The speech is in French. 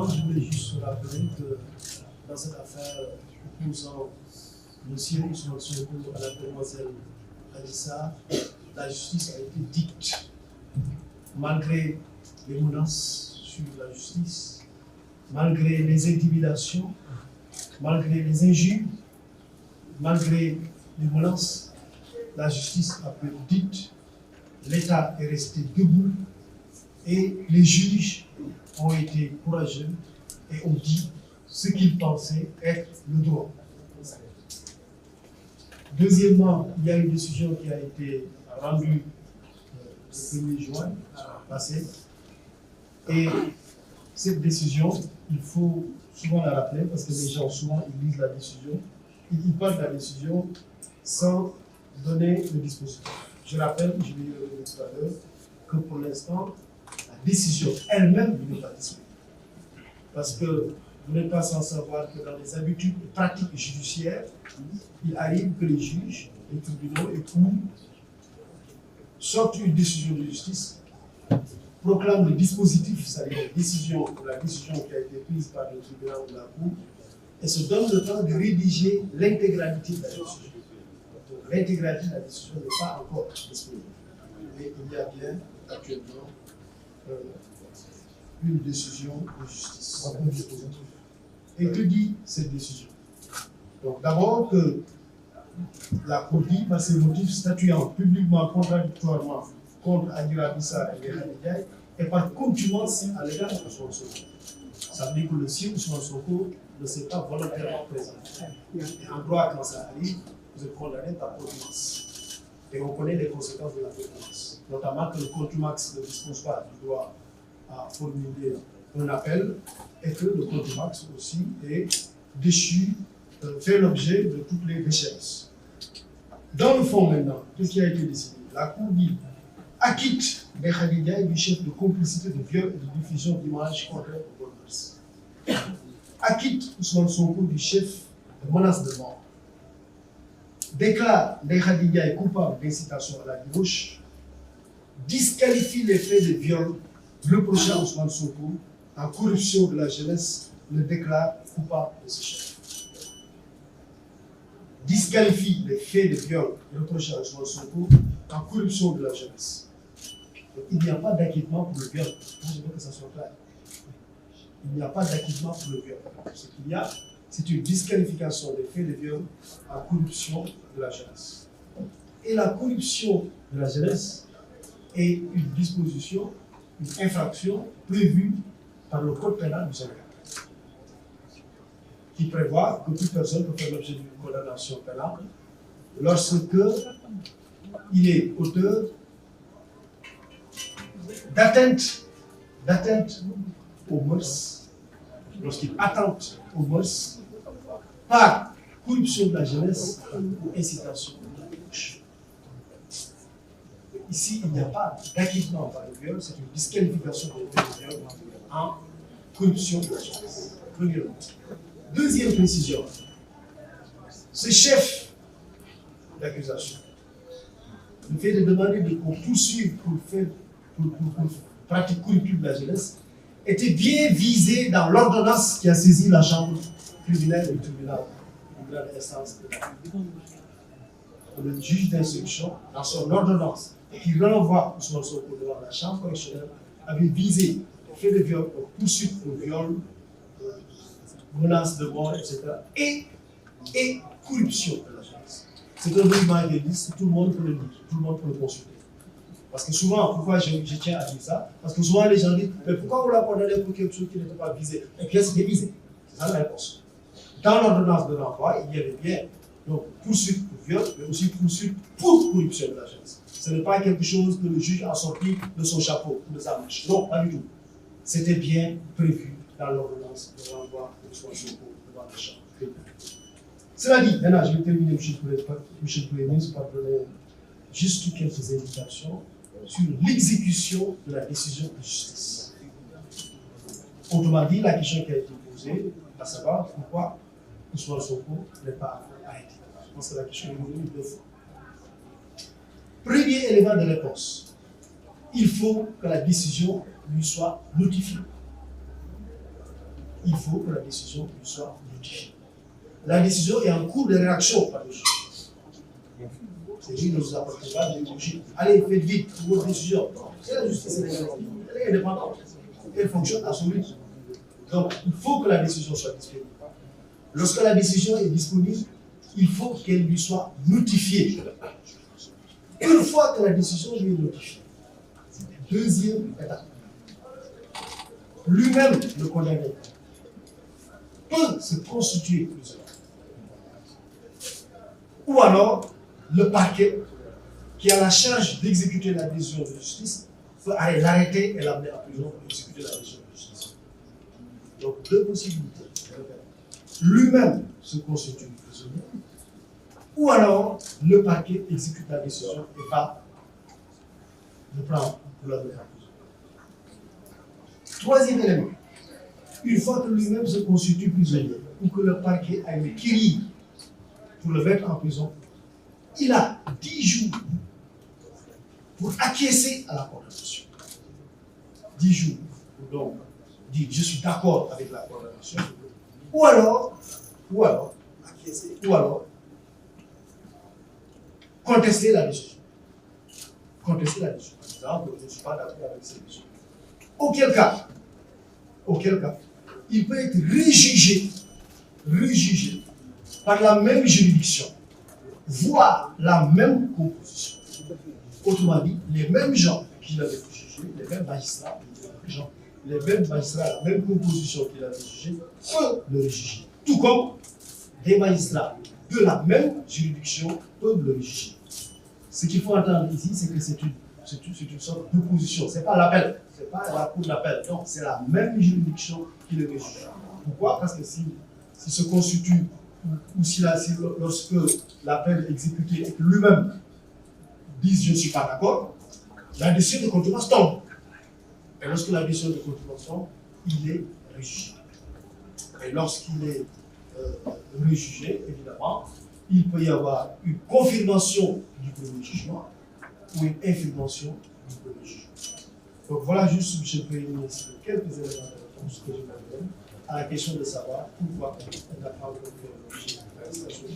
Président, je voulais juste rappeler que dans cette affaire opposant monsieur Ousmane Sonko à la demoiselle Adji Sarr, la justice a été dicte. Malgré les menaces sur la justice, malgré les intimidations, malgré les injures, malgré les menaces, la justice a été dicte. L'État est resté debout et les juges ont été courageux et ont dit ce qu'ils pensaient être le droit. Deuxièmement, il y a une décision qui a été rendue le 1er juin passé. Et cette décision, il faut souvent la rappeler parce que les gens souvent ils lisent la décision, ils parlent de la décision sans donner le dispositif. Je rappelle, je l'ai dit tout à l'heure, que pour l'instant, la décision elle-même n'est pas disponible. Parce que vous n'êtes pas sans savoir que dans les habitudes et pratiques judiciaires, il arrive que les juges, les tribunaux et cours sortent une décision de justice, proclament le dispositif, c'est-à-dire la décision qui a été prise par le tribunal ou la cour, et se donnent le temps de rédiger l'intégralité de la décision. Donc l'intégralité de la décision n'est pas encore disponible. Mais il y a bien actuellement une décision de justice. Et que dit cette décision? Donc d'abord que la Cour dit par ses motifs statuant publiquement contradictoirement contre Adji Sarr et Ndella Ndiaye et par contumace à l'égard de Ousmane Sonko. Ça veut dire que le si Ousmane Sonko ne s'est pas volontairement présenté. Et en droit, quand ça arrive, vous êtes condamné par contumace. Et on connaît les conséquences de la contumace. Notamment que le contumace ne dispose pas du droit à formuler un appel et que le contumace aussi est déchu, fait l'objet de toutes les déchéances. Dans le fond maintenant, qu'est-ce qui a été décidé? La Cour dit acquitte Ndella Ndiaye du chef de complicité de viol et de diffusion d'images contraires aux bonnes mœurs. Acquitte Ousmane Sonko du chef de menace de mort. Déclare Ndella Ndiaye coupable d'incitation à la débauche. Disqualifie les faits de viol reprochés à Ousmane Sonko en corruption de la jeunesse, le déclare coupable de ce chef. Disqualifie les faits de viol reprochés à Ousmane Sonko en corruption de la jeunesse. Donc, il n'y a pas d'acquittement pour le viol. Moi, je veux que ça soit clair. Il n'y a pas d'acquittement pour le viol. Ce qu'il y a, c'est une disqualification des faits de viol en corruption de la jeunesse. Et la corruption de la jeunesse est une disposition, une infraction prévue par le Code pénal du Sénégal, qui prévoit que toute personne peut faire l'objet d'une condamnation pénale lorsque il est auteur d'atteinte aux mœurs, lorsqu'il attente aux mœurs par corruption de la jeunesse ou incitation de la débauche. Ici, il n'y a pas d'acquittement par le viol, c'est une disqualification de viol en corruption de la jeunesse. Premièrement. Deuxième précision, ce chef d'accusation, le fait de demander qu'on poursuive pour pratique corruptive de la jeunesse, était bien visé dans l'ordonnance qui a saisi la chambre criminelle du tribunal de grande instance de la République. Le juge d'instruction, dans son ordonnance, qui renvoie Ousmane Sonko devant la chambre correctionnelle, avait visé fait de viol, poursuite pour viol, menace de mort, etc. Et corruption de la jeunesse. C'est un document église, tout le monde peut le lire, tout le monde peut le consulter. Parce que souvent, pourquoi je tiens à dire ça? Parce que souvent les gens disent, mais pourquoi on l'a condamné pour quelque chose qui n'était pas visé? Et puis c'était visé. C'est ça la réponse. Dans l'ordonnance de renvoi, il y avait bien donc, poursuite pour viol, mais aussi poursuite pour corruption de la jeunesse. Ce n'est pas quelque chose que le juge a sorti de son chapeau, de sa manche. Non, pas du tout. C'était bien prévu dans l'ordonnance de renvoi de Ousmane Sonko devant la chambre. Cela dit, maintenant je vais terminer, M. le Premier ministre, par donner juste quelques indications sur l'exécution de la décision de justice. Autrement dit, la question qui a été posée, à savoir pourquoi Ousmane Sonko n'est pas arrêté. Je pense que la question est revenue deux fois. Premier élément de réponse, il faut que la décision lui soit notifiée. il faut que la décision lui soit notifiée. La décision est en cours de réaction par le juge. C'est lui qui nous apportera des juges. Allez, faites vite pour votre décision. C'est la justice sénégalaise. Elle est indépendante. Elle fonctionne à son rythme. Donc, il faut que la décision soit disponible. Lorsque la décision est disponible, il faut qu'elle lui soit notifiée. Une fois que la décision lui est notifiée, deuxième étape, lui-même, le condamné, peut se constituer prisonnier. Ou alors, le parquet, qui a la charge d'exécuter la décision de justice, peut l'arrêter et l'amener en prison pour exécuter la décision de justice. Donc, deux possibilités. Lui-même se constitue prisonnier, ou alors le parquet exécute la décision et va le prendre pour l'amener en prison. Troisième élément, une fois que lui-même se constitue prisonnier, ou que le parquet a une querelle pour le mettre en prison, il a 10 jours pour acquiescer à la condamnation. 10 jours pour donc dire je suis d'accord avec la condamnation, ou alors acquiescer, ou alors contester la décision. Contester la décision. Par exemple, je ne suis pas d'accord avec cette décision. Auquel cas, il peut être rejugé par la même juridiction, voire la même composition. Autrement dit, les mêmes gens qui l'avaient jugé, les mêmes magistrats, la même composition qu'il avait jugé, peuvent le rejuger. Tout comme des magistrats de la même juridiction peuvent le rejuger. Ce qu'il faut entendre ici, c'est que c'est une sorte d'opposition. Ce n'est pas l'appel, ce n'est pas la cour d'appel. Non, c'est la même juridiction qui le rejuge. Pourquoi? Parce que s'il se constitue, ou lorsque l'appel est exécuté et que lui-même dise je ne suis pas d'accord, la décision de contumace tombe. Et lorsque la décision de contumace tombe, il est rejugé. Et lorsqu'il est rejugé, évidemment, il peut y avoir une confirmation du premier jugement ou une infirmation du premier jugement. Donc voilà juste, M. le Premier ministre, quelques éléments de réponse que je vous donne à la question de savoir pourquoi on n'a pas fait l'objet de l'arrestation.